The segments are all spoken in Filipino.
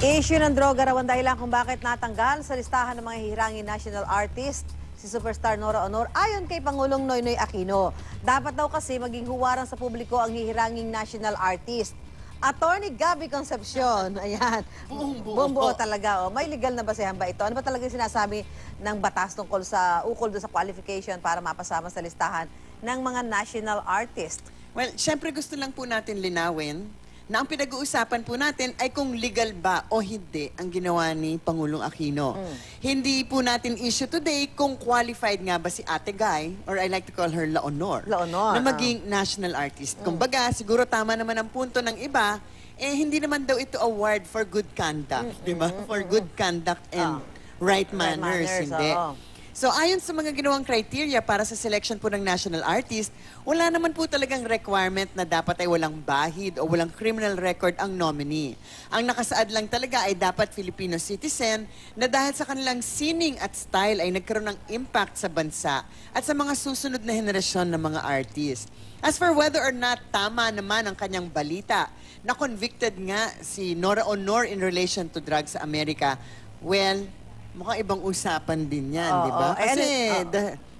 Issue ng droga raw ang dahilan kung bakit natanggal sa listahan ng mga hihirangin national artist si superstar Nora Honor ayon kay Pangulong Noynoy Aquino. Dapat daw kasi maging huwarang sa publiko ang hihiranging national artist. Attorney Gabby Concepcion, ayan, buong buo talaga. Oh. May legal na basehan ba ito? Ano ba talaga sinasabi ng batas tungkol sa ukol doon sa qualification para mapasama sa listahan ng mga national artist? Well, syempre gusto lang po natin linawin na ang pinag-uusapan po natin ay kung legal ba o hindi ang ginawa ni Pangulong Aquino. Hindi po natin issue today kung qualified nga ba si Ate Guy, or I like to call her La Honor, na maging national artist. Kumbaga, siguro tama naman ang punto ng iba, eh hindi naman daw ito award for good conduct, di ba? For good conduct and right manners, hindi. So, ayon sa mga ginawang criteria para sa selection po ng national artist, wala naman po talagang requirement na dapat ay walang bahid o walang criminal record ang nominee. Ang nakasaad lang talaga ay dapat Filipino citizen na dahil sa kanilang sining at style ay nagkaroon ng impact sa bansa at sa mga susunod na henerasyon ng mga artist. As for whether or not tama naman ang kanyang balita na convicted nga si Nora Honor in relation to drugs sa Amerika, well, mukhang ibang usapan din yan, di ba? Kasi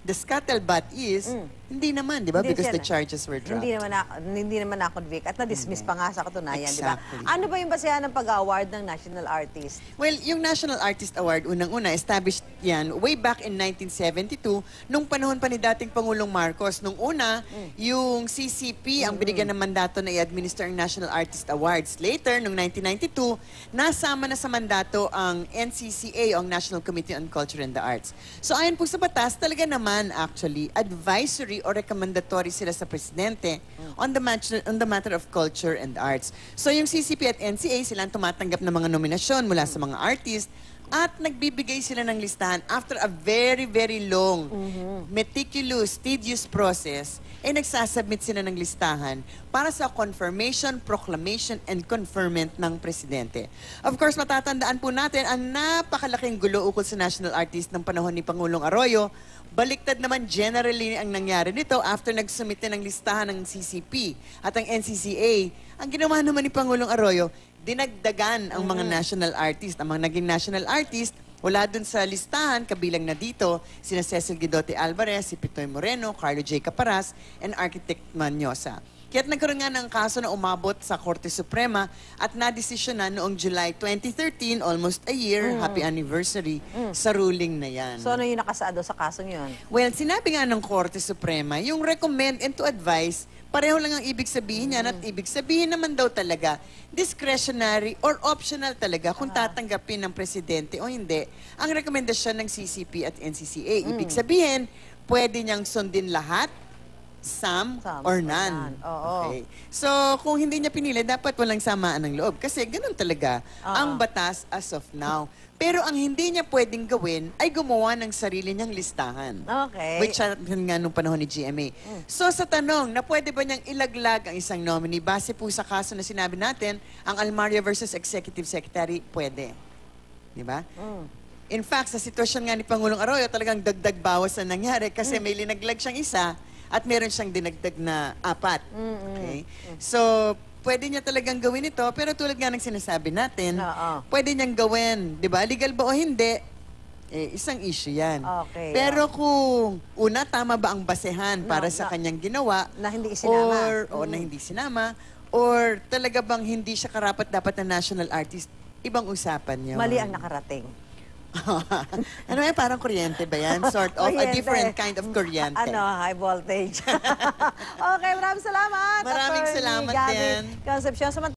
the scuttlebutt is, hindi naman, di ba? Because the charges were dropped. Hindi naman na-convict at na-dismiss pa nga sa katunayan, di ba? Exactly. Ano ba yung basehan ng pag-award ng national artist? Well, yung National Artist Award, unang-una, established yan way back in 1972, nung panahon pa ni dating Pangulong Marcos. Nung una, yung CCP ang binigyan ng mandato na i-administer ang National Artist Awards. Later, nung 1992, nasama na sa mandato ang NCCA, ang National Committee on Culture and the Arts. So ayon po sa batas, talaga naman actually, advisory o recommendatory sila sa presidente on the matter of culture and arts. So yung CCP at NCA, silang tumatanggap ng mga nominasyon mula sa mga artist at nagbibigay sila ng listahan after a very, very long, meticulous, tedious process, eh nagsasubmit sila ng listahan para sa confirmation, proclamation, and conferment ng presidente. Of course, matatandaan po natin ang napakalaking gulo ukol sa national artist ng panahon ni Pangulong Arroyo. Baliktad naman generally ang nangyari nito after nagsumite ng listahan ng CCP at ang NCCA. Ang ginawa naman ni Pangulong Arroyo, dinagdagan ang mga national artist. Ang mga naging national artist, wala dun sa listahan, kabilang na dito, sina Cecil Guidote Alvarez, si Pitoy Moreno, Carlo J. Caparas, and Architect Manyosa. Kaya't nagkaroon nga ng kaso na umabot sa Korte Suprema at nadesisyonan noong July 2013, almost a year, happy anniversary, sa ruling na yan. So ano yung nakasaado sa kasong yun? Well, sinabi nga ng Korte Suprema, yung recommend and to advise, pareho lang ang ibig sabihin niyan at ibig sabihin naman daw talaga, discretionary or optional talaga kung tatanggapin ng presidente o hindi ang rekomendasyon ng CCP at NCCA. Ibig sabihin, pwede niyang sundin lahat, some or none. Okay. So, kung hindi niya pinili, dapat walang samaan ng loob. Kasi ganun talaga ang batas as of now. Pero ang hindi niya pwedeng gawin ay gumawa ng sarili niyang listahan. Okay. Which nga nung panahon ni GMA. So, sa tanong, na pwede ba niyang ilaglag ang isang nominee base po sa kaso na sinabi natin, ang Almaria versus Executive Secretary, pwede. Di ba? In fact, sa sitwasyon nga ni Pangulong Arroyo, talagang dagdag bawas na nangyari kasi may linaglag siyang isa at meron siyang dinagdag na 4. Okay? So, pwede niya talagang gawin ito, pero tulad nga ng sinasabi natin, pwede niyang gawin, di ba? Legal ba o hindi? Eh, isang issue yan. Okay, pero kung una, tama ba ang basehan para sa kanyang ginawa? Na hindi isinama. Or na hindi sinama? Or talaga bang hindi siya karapat-dapat na national artist? Ibang usapan yun. Mali ang nakarating. Ano yan? Parang kuryente ba yan? Sort of a different kind of kuryente. Ano, high voltage. Okay, maraming salamat. Maraming salamat din. Concepcion.